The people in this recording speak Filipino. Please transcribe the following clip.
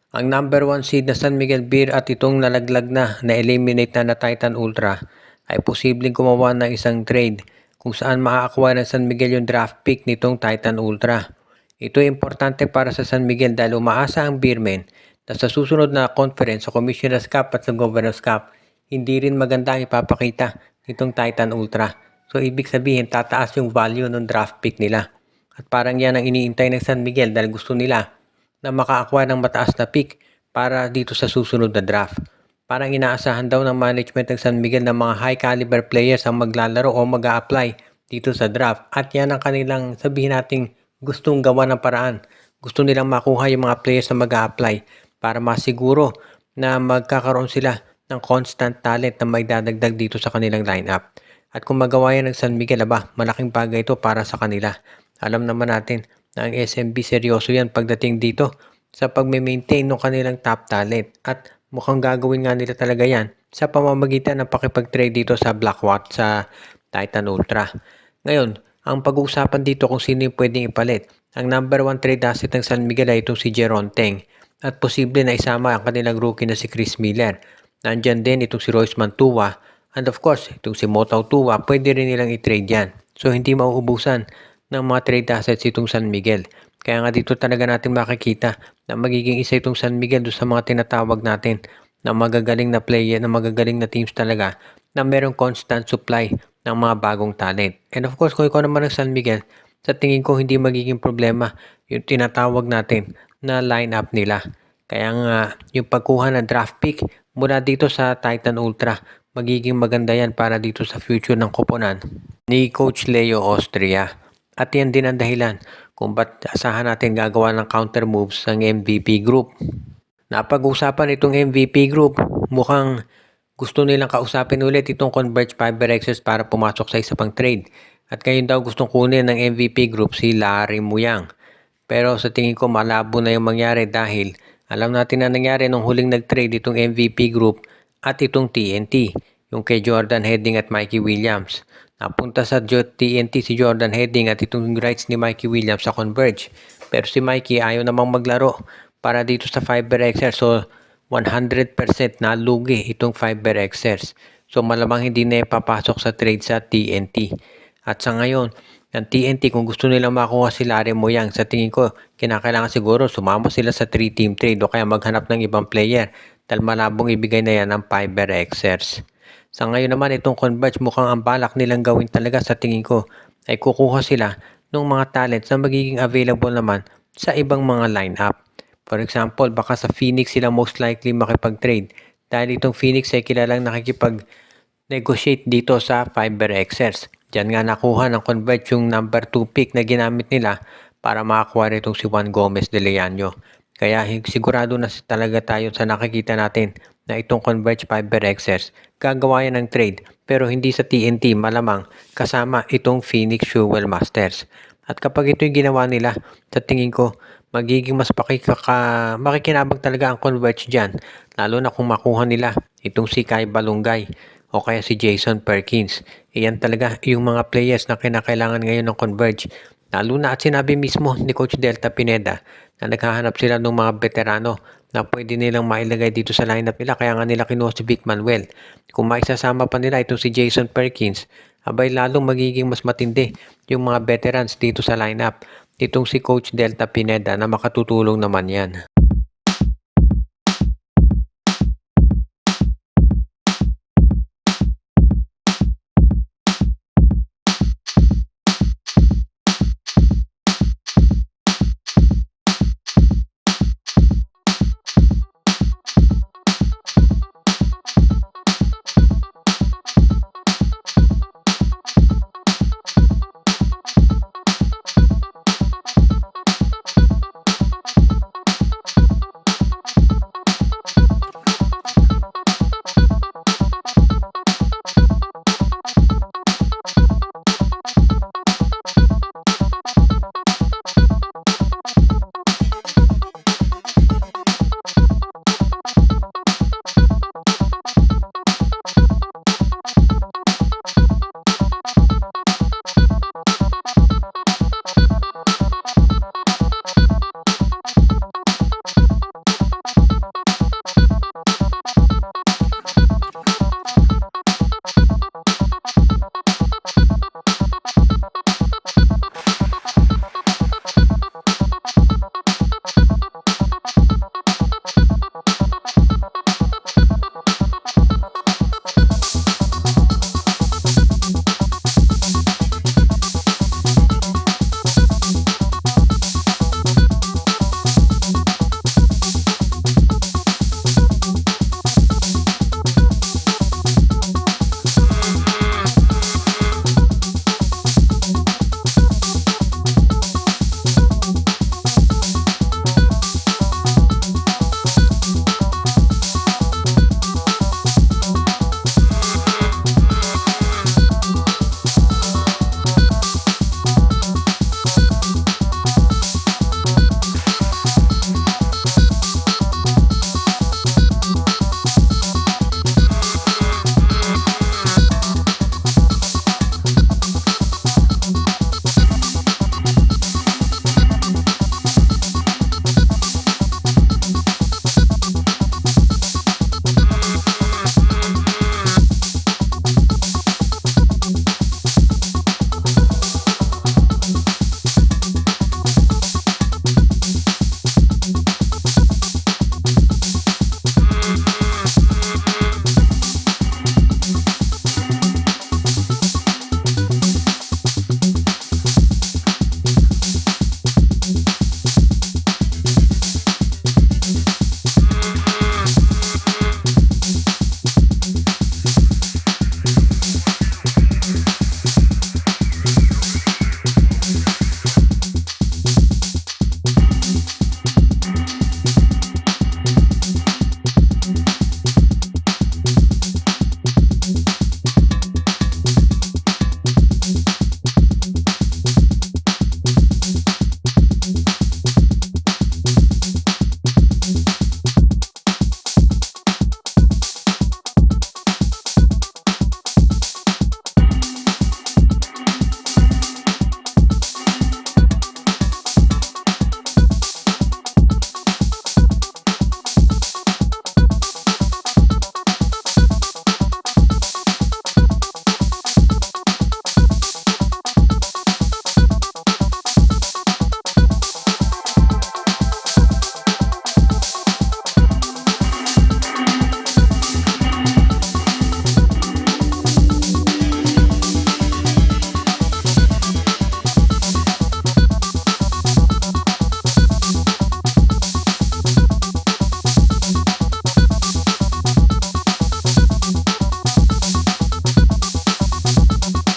Ang number 1 seed na San Miguel Beer at itong nalaglag na eliminate na Titan Ultra ay posibleng gumawa ng isang trade kung saan makakakuha ng San Miguel yung draft pick nitong Titan Ultra. Ito ay importante para sa San Miguel dahil umaasa ang Beermen na sa susunod na conference sa Commissioner's Cup at sa Governor's Cup, hindi rin maganda ang ipapakita nitong Titan Ultra. So ibig sabihin tataas yung value ng draft pick nila. At parang yan ang iniintay ng San Miguel dahil gusto nila na maka-acquire ng mataas na pick para dito sa susunod na draft. Parang inaasahan daw ng management ng San Miguel na mga high caliber players ang maglalaro o mag-a-apply dito sa draft. At yan ang kanilang sabihin nating gustong gawa ng paraan. Gusto nilang makuha yung mga players na mag-a-apply para masiguro na magkakaroon sila ng constant talent na may dadagdag dito sa kanilang lineup. At kung magawa yan ng San Miguel, malaking bagay ito para sa kanila. Alam naman natin na ang SMB seryoso yan pagdating dito sa pag-maintain ng kanilang top talent at mukhang gagawin nga nila talaga yan sa pamamagitan ng pakipag-trade dito sa Blackwatch sa Titan Ultra. Ngayon, ang pag-uusapan dito kung sino yung pwedeng ipalit. Ang number 1 trade asset ng San Miguel ay itong si Jeron Teng at posible na isama ang kanilang rookie na si Chris Miller. Nandyan din itong si Royce Mantua and of course itong si Motao Tua, pwede rin nilang i-trade yan. So hindi mauubusan ng mga trade assets itong San Miguel. Kaya nga dito talaga natin makikita na magiging isa itong San Miguel doon sa mga tinatawag natin na magagaling na player, na magagaling na teams talaga na merong constant supply ng mga bagong talent. And of course, kung ikaw naman ng San Miguel, sa tingin ko hindi magiging problema yung tinatawag natin na lineup nila. Kaya nga yung pagkuha ng draft pick mula dito sa Titan Ultra, magiging maganda yan para dito sa future ng koponan ni Coach Leo Austria. At yan din ang dahilan kung ba't asahan natin gagawa ng counter moves ng MVP group. Napag-usapan itong MVP group, mukhang gusto nilang kausapin ulit itong Converge FiberXs para pumasok sa isa pang trade. At ngayon daw gustong kunin ng MVP group si Larry Muyang. Pero sa tingin ko malabo na yung mangyari dahil alam natin na nangyari nung huling nag-trade itong MVP group at itong TNT, yung kay Jordan Hedding at Mikey Williams. Napunta sa TNT si Jordan Hedding at itong rights ni Mikey Williams sa Converge. Pero si Mikey ayaw namang maglaro para dito sa FiberXers. So 100% nalugi itong FiberXers. So malamang hindi na papasok sa trade sa TNT. At sa ngayon, ng TNT kung gusto nilang makuha si Larry Muyang, sa tingin ko kinakailangan siguro sumama sila sa 3-team trade o kaya maghanap ng ibang player dahil malabong ibigay na yan ng FiberXers. Sa ngayon naman itong Converge mukhang ang balak nilang gawin talaga sa tingin ko ay kukuha sila ng mga talents na magiging available naman sa ibang mga lineup. For example, baka sa Phoenix sila most likely makipag-trade dahil itong Phoenix ay kilalang nakikipag-negotiate dito sa FiberXers. Diyan nga nakuha ng Converge yung number 2 pick na ginamit nila para makakuha itong si Juan Gomez de Leaño. Kaya sigurado na talaga tayo sa nakikita natin na itong Converge FiberXers gagawa yan ng trade pero hindi sa TNT, malamang kasama itong Phoenix Fuel Masters. At kapag ito yung ginawa nila, sa tingin ko magiging mas makikinabang talaga ang Converge dyan, lalo na kung makuha nila itong si Kai Balungay o kaya si Jason Perkins. Iyan talaga yung mga players na kinakailangan ngayon ng Converge. Lalo na at sinabi mismo ni Coach Delta Pineda na naghahanap sila ng mga veterano na pwede nilang mailagay dito sa lineup nila. Kaya nga nila kinuha si Vic Manuel. Kung maisasama pa nila itong si Jason Perkins, abay lalong magiging mas matindi yung mga veterans dito sa lineup. Itong si Coach Delta Pineda na makatutulong naman yan.